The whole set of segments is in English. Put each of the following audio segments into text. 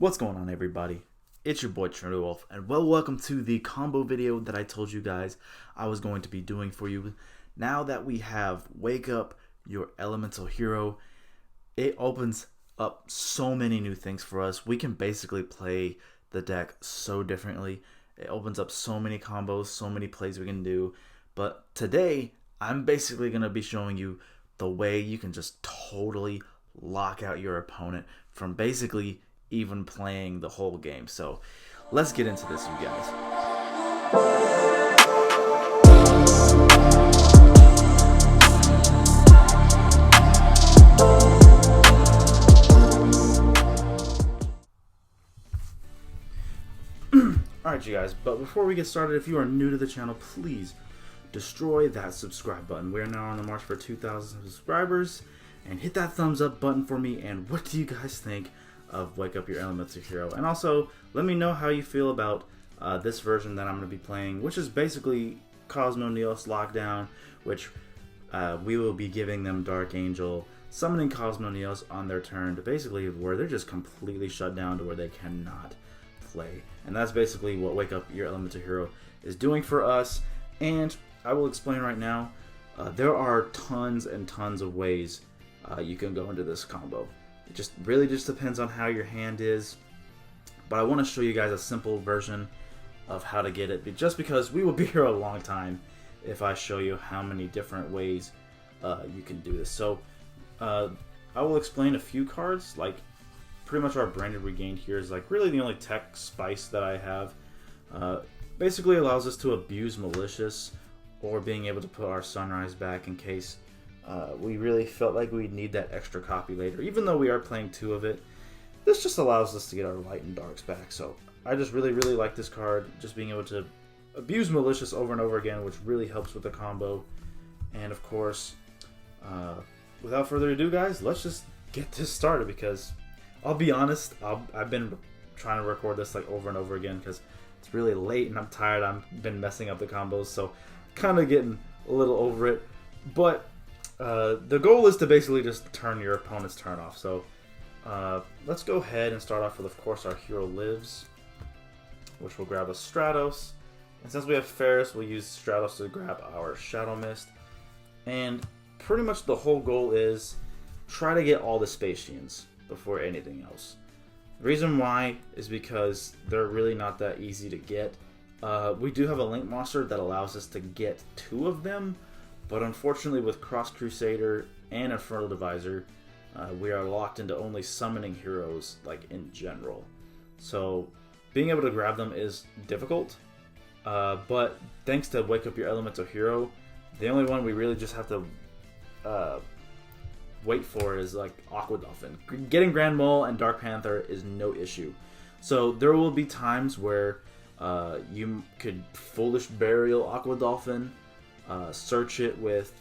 What's going on, everybody? It's your boy Trinity Wolf, and welcome to the combo video that I told you guys I was going to be doing for you. Now that we have Wake Up Your Elemental Hero, it opens up so many new things for us. We can basically play the deck so differently. It opens up so many combos, so many plays we can do. But today, I'm basically going to be showing you the way you can just totally lock out your opponent from basically even playing the whole game. So let's get into this, you guys. Alright, you guys, but before we get started, if you are new to the channel, please destroy that subscribe button. We are now on the march for 2,000 subscribers, and hit that thumbs up button for me. And what do you guys think of Wake Up Your Elemental Hero? And also, let me know how you feel about this version that I'm going to be playing, which is basically Cosmo Neos Lockdown, which we will be giving them Dark Angel, summoning Cosmo Neos on their turn to basically where they're just completely shut down to where they cannot play. And that's basically what Wake Up Your Elemental Hero is doing for us. And I will explain right now, there are tons and tons of ways you can go into this combo. It just really depends on how your hand is. But I want to show you guys a simple version of how to get it, just because we will be here a long time if I show you how many different ways you can do this. So I will explain a few cards. Like pretty much our Branded Regained here is like really the only tech spice that I have. Basically allows us to abuse Malicious, or being able to put our Sunrise back in case we really felt like we'd need that extra copy later. Even though we are playing two of it, this just allows us to get our Light and Darks back. So I just really like this card, just being able to abuse Malicious over and over again, which really helps with the combo. And of course, without further ado, guys, let's just get this started, because I'll be honest, I've been trying to record this like over and over again because it's really late and I'm tired. I've been messing up the combos, so kind of getting a little over it. But the goal is to basically just turn your opponent's turn off. So let's go ahead and start off with, of course, our Hero Lives, which will grab a Stratos. And since we have Ferris, we'll use Stratos to grab our Shadow Mist. And pretty much the whole goal is try to get all the Spacians before anything else. The reason why is because they're really not that easy to get. We do have a Link monster that allows us to get two of them, but unfortunately with Cross Crusader and Infernal Divisor, we are locked into only summoning heroes like in general. So being able to grab them is difficult, but thanks to Wake Up Your Elemental Hero, the only one we really just have to wait for is like Aqua Dolphin. Getting Grand Mole and Dark Panther is no issue. So there will be times where you could Foolish Burial Aqua Dolphin, search it with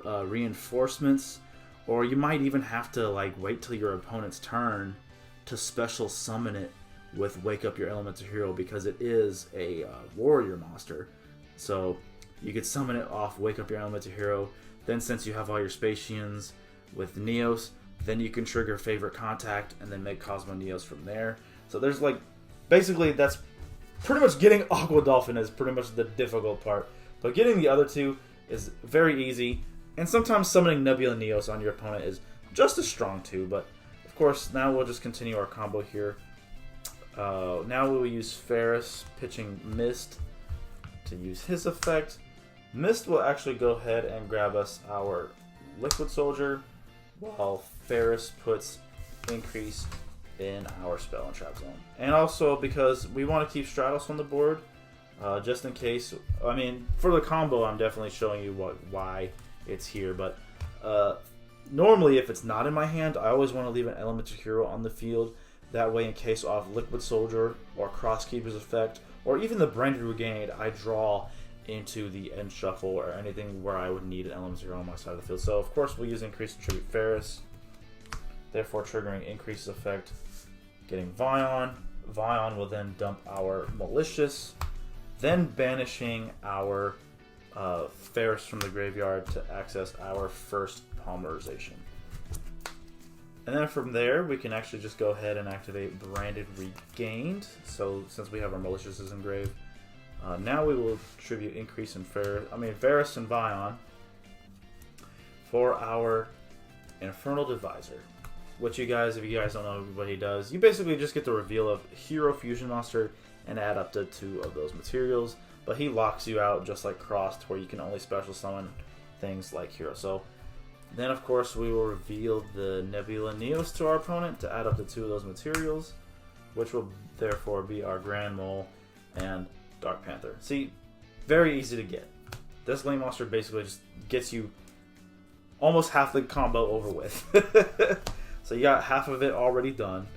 reinforcements, or you might even have to like wait till your opponent's turn to special summon it with Wake Up Your Elemental Hero, because it is a warrior monster. So you could summon it off Wake Up Your Elemental Hero. Then since you have all your Spacians with Neos, then you can trigger Favorite Contact and then make Cosmo Neos from there. So there's like, basically that's pretty much getting Aqua Dolphin is pretty much the difficult part. But getting the other two is very easy. And sometimes summoning Nebula Neos on your opponent is just as strong too. But of course, now we'll just continue our combo here. Now we will use Ferris pitching Mist to use his effect. Mist will actually go ahead and grab us our Liquid Soldier, while Ferris puts Increase in our Spell and Trap Zone. And also because we want to keep Stratos on the board, just in case. I mean, for the combo, I'm definitely showing you why it's here. But normally, if it's not in my hand, I always want to leave an Elemental Hero on the field. That way, in case off Liquid Soldier or Crosskeeper's effect, or even the Branded Regained, I draw into the end shuffle or anything where I would need an Elemental Hero on my side of the field. So of course we'll use Increase to tribute Ferris, therefore triggering Increase's effect, getting Vion. Vion will then dump our Malicious, then banishing our Ferris from the graveyard to access our first Polymerization. And then from there, we can actually just go ahead and activate Branded Regained. So since we have our Malicious engraved, now we will attribute increase in Varus and Vion for our Infernal Divisor. Which you guys, if you guys don't know what he does, you basically just get the reveal of Hero Fusion Monster and add up to 2 of those materials. But he locks you out just like Crossed, where you can only special summon things like Hero. So then, of course, we will reveal the Nebula Neos to our opponent to add up to 2 of those materials, which will therefore be our Grand Mole and Dark Panther. See, very easy to get. This lane monster basically just gets you almost half the combo over with. So you got half of it already done.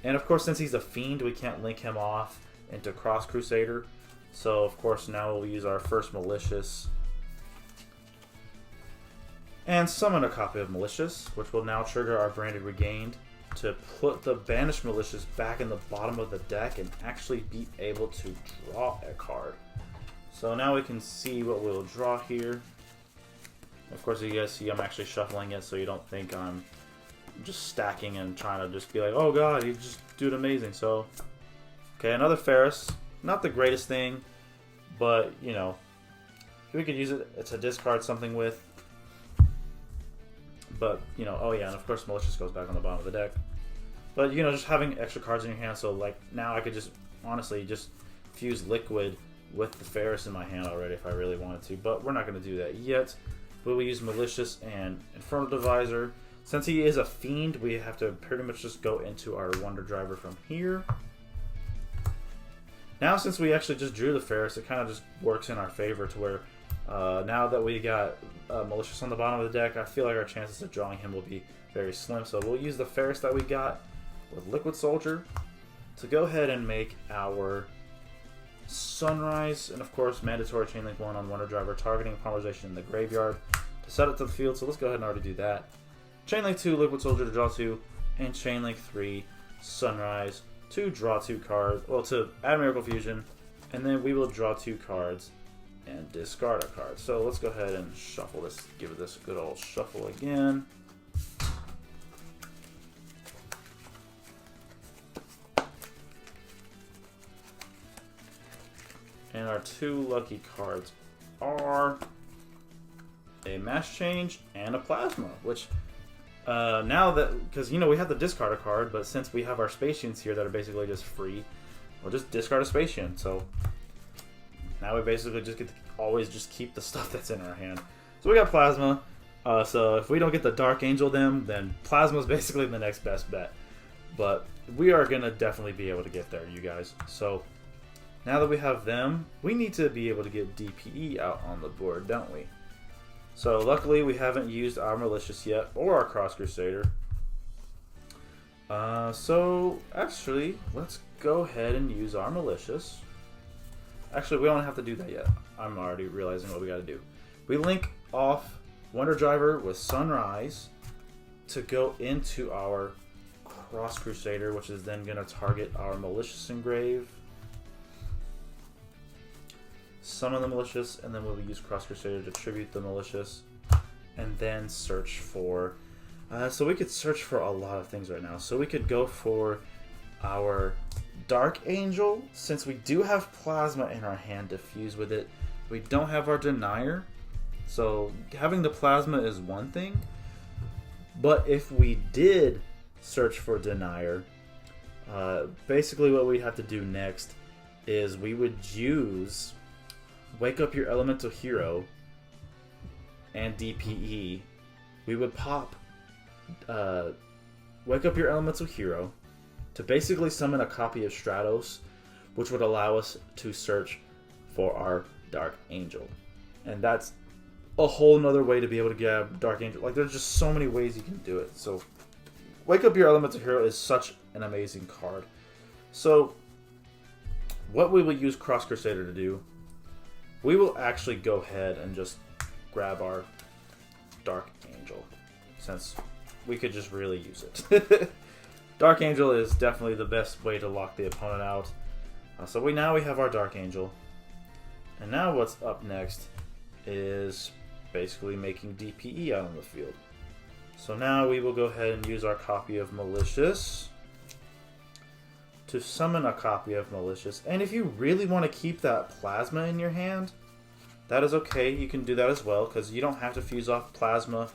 And of course, since he's a fiend, we can't link him off into Cross Crusader. So of course, now we'll use our first Malicious and summon a copy of Malicious, which will now trigger our Branded Regained to put the Banished Malicious back in the bottom of the deck and actually be able to draw a card. So now we can see what we'll draw here. Of course, you guys see I'm actually shuffling it, so you don't think I'm just stacking and trying to just be like, oh god, you just do it amazing. So, okay, another Ferris. Not the greatest thing, but, you know, we could use it to discard something with. But, you know, oh yeah, and of course Malicious goes back on the bottom of the deck. But, you know, just having extra cards in your hand, so, like, now I could just, honestly, just fuse Liquid with the Ferris in my hand already if I really wanted to. But we're not going to do that yet. But we use Malicious and Infernal Divisor. Since he is a fiend, we have to pretty much just go into our Wonder Driver from here. Now, since we actually just drew the Ferris, it kind of just works in our favor to where now that we got Malicious on the bottom of the deck, I feel like our chances of drawing him will be very slim. So we'll use the Ferris that we got with Liquid Soldier to go ahead and make our Sunrise, and of course mandatory Chainlink 1 on Wonder Driver, targeting Polymerization in the graveyard to set it to the field. So let's go ahead and already do that. Chainlink 2, Liquid Soldier to draw 2, and Chainlink 3, Sunrise to draw 2 cards, well, to add Miracle Fusion, and then we will draw 2 cards and discard a card. So let's go ahead and shuffle this, give it this good old shuffle again. And our 2 lucky cards are a Mass Change and a Plasma, which now that, because, you know, we have to discard a card, but since we have our Spacians here that are basically just free, we'll just discard a Spacian. So now we basically just get to always just keep the stuff that's in our hand. So we got Plasma. So if we don't get the Dark Angel then Plasma is basically the next best bet. But we are going to definitely be able to get there, you guys. So now that we have them, we need to be able to get DPE out on the board, don't we? So luckily we haven't used our Malicious yet, or our Cross Crusader. So actually, let's go ahead and use our Malicious. Actually, we don't have to do that yet. I'm already realizing what we got to do. We link off Wonder Driver with Sunrise to go into our Cross Crusader, which is then going to target our Malicious Engrave. Summon the Malicious, and then we'll use Cross Crusader to tribute the Malicious, and then search for... so we could search for a lot of things right now. So we could go for our Dark Angel, since we do have Plasma in our hand to fuse with it. We don't have our Denier, so having the Plasma is one thing, but if we did search for Denier, basically what we'd have to do next is we would use Wake Up Your Elemental Hero and DPE. We would pop Wake Up Your Elemental Hero to basically summon a copy of Stratos, which would allow us to search for our Dark Angel. And that's a whole nother way to be able to get Dark Angel. Like, there's just so many ways you can do it. So Wake Up Your Elemental Hero is such an amazing card. So what we will use Cross Crusader to do, we will actually go ahead and just grab our Dark Angel, since we could just really use it. Dark Angel is definitely the best way to lock the opponent out. So now we have our Dark Angel. And now what's up next is basically making DPE out on the field. So now we will go ahead and use our copy of Malicious to summon a copy of Malicious. And if you really want to keep that Plasma in your hand, that is okay. You can do that as well, because you don't have to fuse off Plasma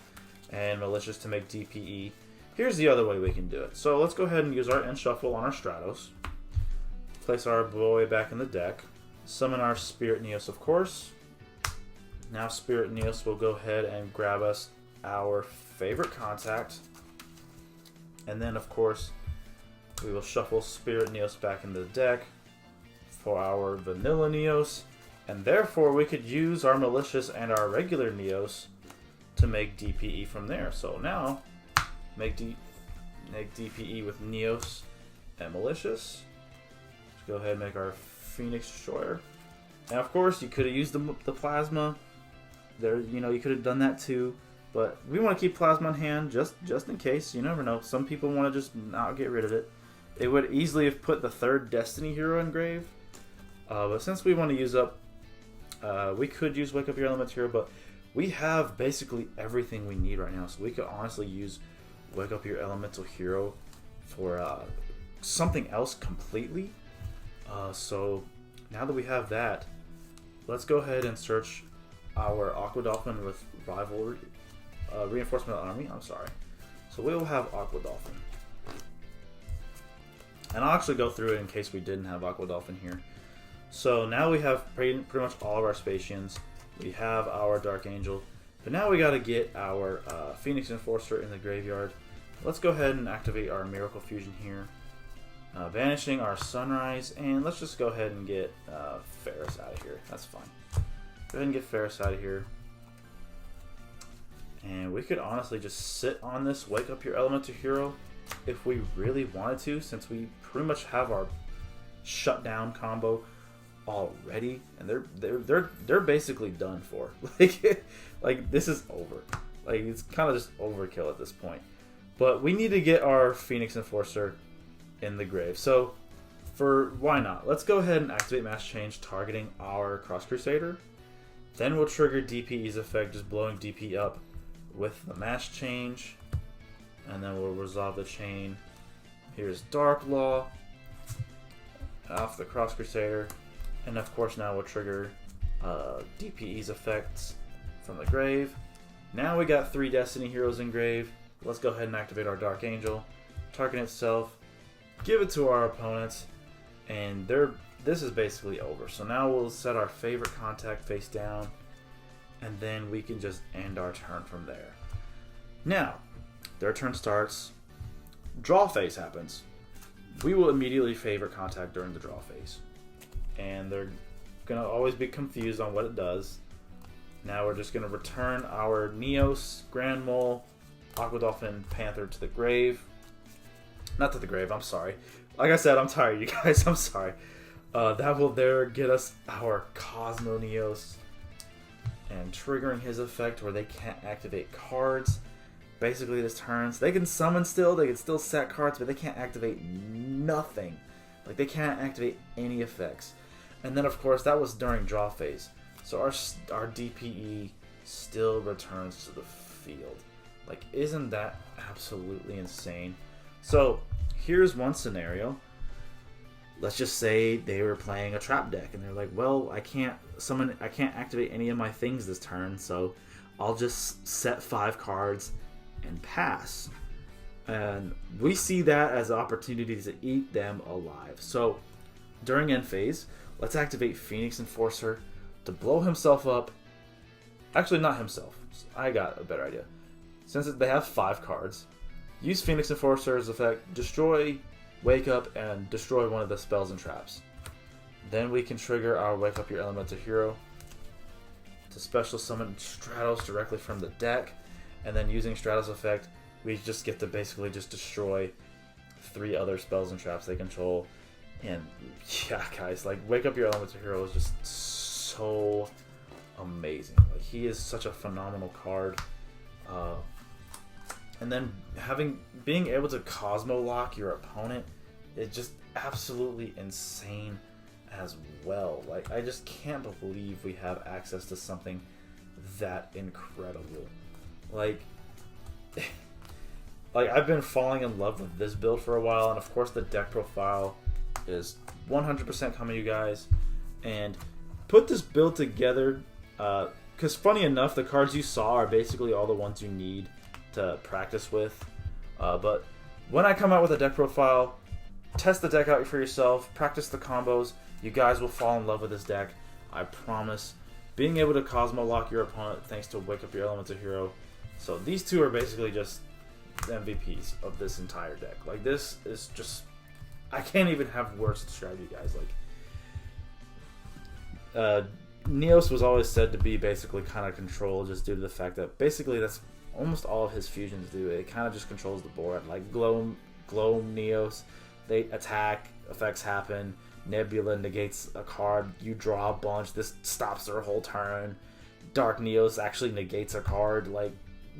and Malicious to make DPE. Here's the other way we can do it. So let's go ahead and use our End Shuffle on our Stratos. Place our boy back in the deck. Summon our Spirit Neos, of course. Now Spirit Neos will go ahead and grab us our favorite contact. And then, of course, we will shuffle Spirit Neos back into the deck for our Vanilla Neos. And therefore, we could use our Malicious and our regular Neos to make DPE from there. So now, make DPE with Neos and Malicious. Let's go ahead and make our Phoenix Destroyer. And of course, you could have used the Plasma. There, you could have done that too. But we want to keep Plasma on hand just in case. You never know. Some people want to just not get rid of it. It would easily have put the third Destiny Hero in grave. But since we want to use up, we could use Wake Up Your Element Hero, but we have basically everything we need right now. So we could honestly use Wake Up Your Elemental Hero for something else completely. So now that we have that, let's go ahead and search our Aqua Dolphin with Rivalry, Reinforcement Army. I'm sorry. So we will have Aqua Dolphin. And I'll actually go through it in case we didn't have Aqua Dolphin here. So now we have pretty much all of our Spacians. We have our Dark Angel. But now we got to get our Phoenix Enforcer in the graveyard. Let's go ahead and activate our Miracle Fusion here. Banishing our Sunrise. And let's just go ahead and get Ferris out of here. That's fine. Go ahead and get Ferris out of here. And we could honestly just sit on this Wake Up Your Elemental Hero if we really wanted to, since we pretty much have our shutdown combo already, and they're basically done for. Like this is over. Like it's kind of just overkill at this point. But we need to get our Phoenix Enforcer in the grave. So why not? Let's go ahead and activate Mass Change, targeting our Cross Crusader. Then we'll trigger DPE's effect, just blowing DP up with the Mass Change. And then we'll resolve the chain. Here's Dark Law off the Cross Crusader. And of course now we'll trigger DPE's effects from the grave. Now we got 3 Destiny Heroes in grave. Let's go ahead and activate our Dark Angel. Target itself. Give it to our opponents. And this is basically over. So now we'll set our favorite contact face down. And then we can just end our turn from there. Now, their turn starts. Draw phase happens. We will immediately favorite contact during the draw phase. And they're going to always be confused on what it does. Now we're just going to return our Neos, Grand Mole, Aqua Dolphin, Panther to the grave. Not to the grave, I'm sorry. Like I said, I'm tired, you guys. I'm sorry. That will there get us our Cosmo Neos. And triggering his effect where they can't activate cards. Basically this turns. They can summon still, they can still set cards, but they can't activate nothing. Like they can't activate any effects. And then of course that was during draw phase. So our DPE still returns to the field. Like isn't that absolutely insane? So here's one scenario. Let's just say they were playing a trap deck and they're like, well, I can't activate any of my things this turn, so I'll just set 5 cards and pass. And we see that as an opportunity to eat them alive. So during end phase, let's activate Phoenix Enforcer to blow himself up. Actually, not himself. I got a better idea. Since they have 5 cards, use Phoenix Enforcer's effect, destroy, wake up, and destroy one of the spells and traps. Then we can trigger our Wake Up Your Elemental Hero to special summon Stratos directly from the deck. And then using Stratos' effect, we just get to basically just destroy 3 other spells and traps they control. And yeah, guys, like Wake Up Your Elemental Hero is just so amazing. Like he is such a phenomenal card. And then being able to Cosmo Lock your opponent is just absolutely insane as well. Like I just can't believe we have access to something that incredible. Like like, I've been falling in love with this build for a while, and of course the deck profile is 100% coming, you guys. And put this build together, because funny enough, the cards you saw are basically all the ones you need to practice with. But when I come out with a deck profile, test the deck out for yourself, practice the combos. You guys will fall in love with this deck, I promise. Being able to Cosmo lock your opponent thanks to Wake Up Your Elemental Hero. So these two are basically just the MVPs of this entire deck. Like, this is just, I can't even have words to describe you guys. Like, Neos was always said to be basically kind of control, just due to the fact that basically that's almost all of his fusions do. It kind of just controls the board. Like Gloam Neos, they attack, effects happen. Nebula negates a card, you draw a bunch, this stops their whole turn. Dark Neos actually negates a card. Like,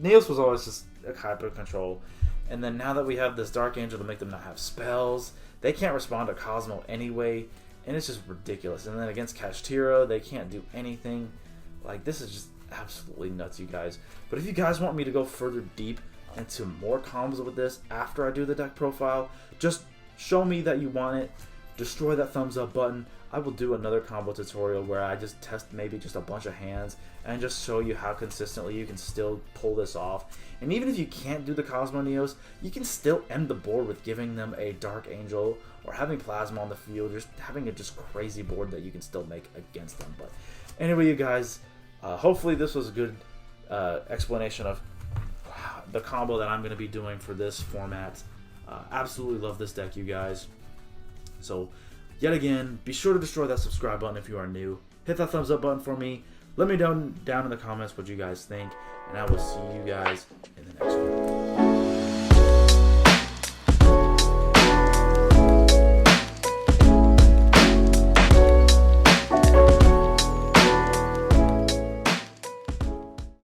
Neos was always just a hyper control. And then now that we have this Dark Angel to make them not have spells, they can't respond to Cosmo anyway, and it's just ridiculous. And then against Kashtira, they can't do anything. Like, this is just absolutely nuts, you guys. But if you guys want me to go further deep into more combos with this after I do the deck profile, just show me that you want it. Destroy that thumbs up button. I will do another combo tutorial where I just test maybe just a bunch of hands and just show you how consistently you can still pull this off. And even if you can't do the Cosmo Neos, you can still end the board with giving them a Dark Angel or having Plasma on the field, just having a just crazy board that you can still make against them. But anyway, you guys, hopefully this was a good explanation of the combo that I'm going to be doing for this format. Absolutely love this deck, you guys. So, yet again, be sure to destroy that subscribe button if you are new. Hit that thumbs up button for me. Let me know down in the comments what you guys think. And I will see you guys in the next one.